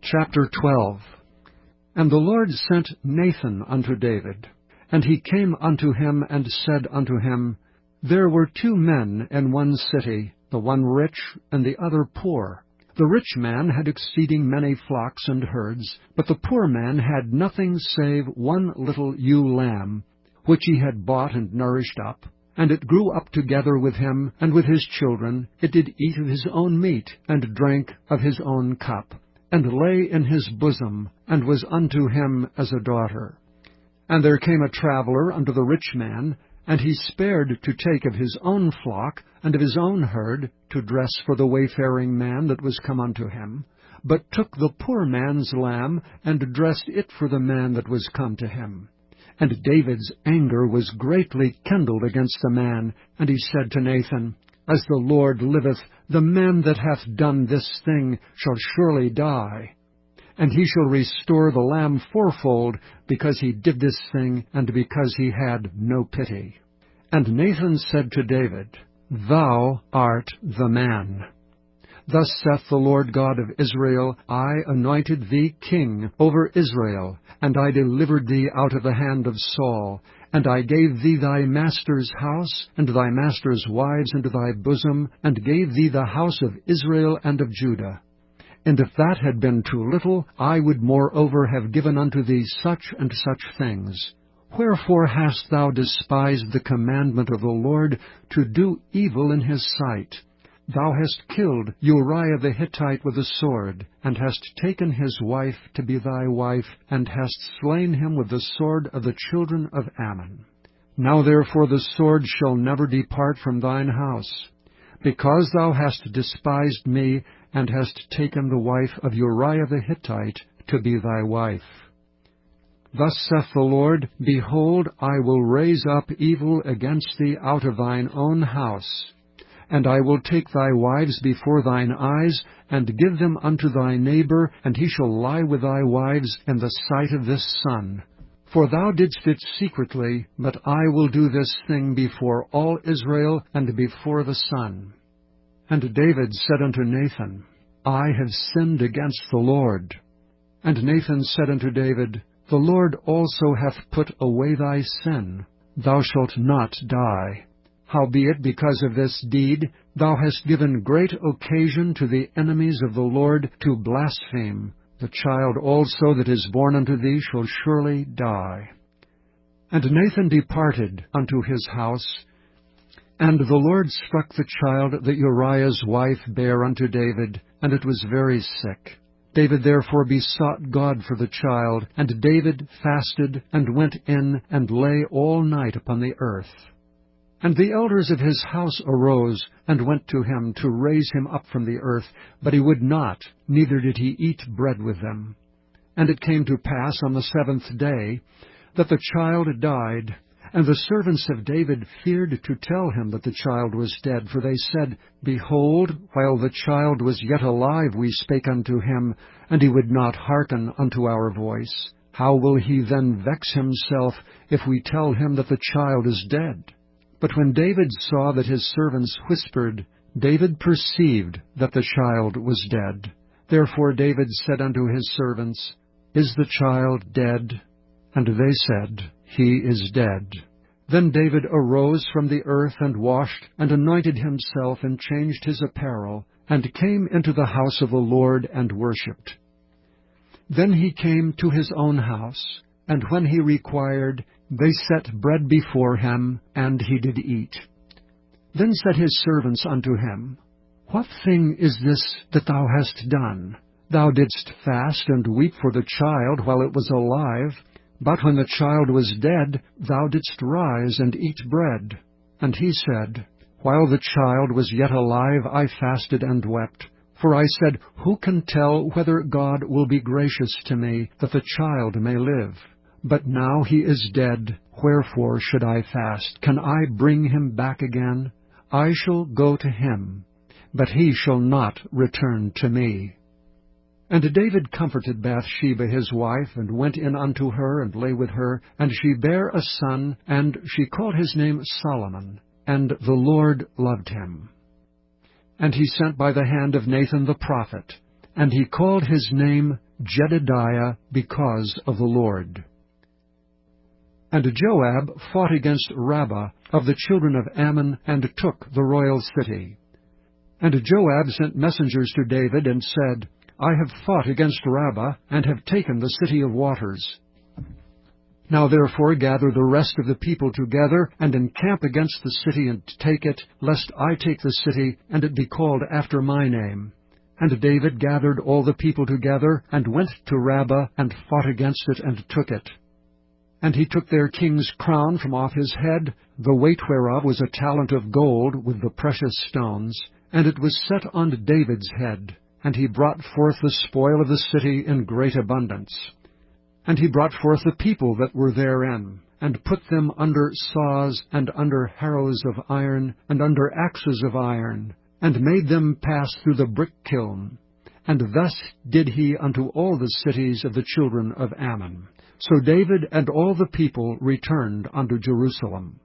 Chapter 12. And the Lord sent Nathan unto David. And he came unto him, and said unto him, There were 2 men in one city, the one rich, and the other poor. The rich man had exceeding many flocks and herds, but the poor man had nothing save one little ewe lamb, which he had bought and nourished up. And it grew up together with him, and with his children. It did eat of his own meat, and drank of his own cup, and lay in his bosom, and was unto him as a daughter. And there came a traveller unto the rich man, and he spared to take of his own flock and of his own herd, to dress for the wayfaring man that was come unto him, but took the poor man's lamb, and dressed it for the man that was come to him. And David's anger was greatly kindled against the man, and he said to Nathan, As the Lord liveth, the man that hath done this thing shall surely die. And he shall restore the lamb fourfold, because he did this thing, and because he had no pity. And Nathan said to David, Thou art the man. Thus saith the Lord God of Israel, I anointed thee king over Israel, and I delivered thee out of the hand of Saul, and I gave thee thy master's house, and thy master's wives into thy bosom, and gave thee the house of Israel and of Judah. And if that had been too little, I would moreover have given unto thee such and such things. Wherefore hast thou despised the commandment of the Lord, to do evil in his sight? Thou hast killed Uriah the Hittite with a sword, and hast taken his wife to be thy wife, and hast slain him with the sword of the children of Ammon. Now therefore the sword shall never depart from thine house, because thou hast despised me, and hast taken the wife of Uriah the Hittite to be thy wife. Thus saith the Lord, Behold, I will raise up evil against thee out of thine own house, and I will take thy wives before thine eyes, and give them unto thy neighbor, and he shall lie with thy wives in the sight of this sun. For thou didst it secretly, but I will do this thing before all Israel, and before the sun. And David said unto Nathan, I have sinned against the Lord. And Nathan said unto David, The Lord also hath put away thy sin. Thou shalt not die. Howbeit, because of this deed, thou hast given great occasion to the enemies of the Lord to blaspheme. The child also that is born unto thee shall surely die. And Nathan departed unto his house, and the Lord struck the child that Uriah's wife bare unto David, and it was very sick. David therefore besought God for the child, and David fasted, and went in, and lay all night upon the earth. And the elders of his house arose, and went to him to raise him up from the earth, but he would not, neither did he eat bread with them. And it came to pass on the 7th day, that the child died. And the servants of David feared to tell him that the child was dead, for they said, Behold, while the child was yet alive we spake unto him, and he would not hearken unto our voice. How will he then vex himself, if we tell him that the child is dead? But when David saw that his servants whispered, David perceived that the child was dead. Therefore David said unto his servants, Is the child dead? And they said, He is dead. Then David arose from the earth, and washed, and anointed himself, and changed his apparel, and came into the house of the Lord, and worshipped. Then he came to his own house, and when he required, they set bread before him, and he did eat. Then said his servants unto him, What thing is this that thou hast done? Thou didst fast and weep for the child while it was alive, but when the child was dead, thou didst rise and eat bread. And he said, While the child was yet alive, I fasted and wept. For I said, Who can tell whether God will be gracious to me, that the child may live? But now he is dead, wherefore should I fast? Can I bring him back again? I shall go to him, but he shall not return to me. And David comforted Bathsheba his wife, and went in unto her, and lay with her. And she bare a son, and she called his name Solomon. And the Lord loved him. And he sent by the hand of Nathan the prophet, and he called his name Jedidiah because of the Lord. And Joab fought against Rabbah of the children of Ammon, and took the royal city. And Joab sent messengers to David, and said, I have fought against Rabbah, and have taken the city of waters. Now therefore gather the rest of the people together, and encamp against the city, and take it, lest I take the city, and it be called after my name. And David gathered all the people together, and went to Rabbah, and fought against it, and took it. And he took their king's crown from off his head, the weight whereof was a talent of gold with the precious stones, and it was set on David's head. And he brought forth the spoil of the city in great abundance. And he brought forth the people that were therein, and put them under saws, and under harrows of iron, and under axes of iron, and made them pass through the brick kiln. And thus did he unto all the cities of the children of Ammon. So David and all the people returned unto Jerusalem.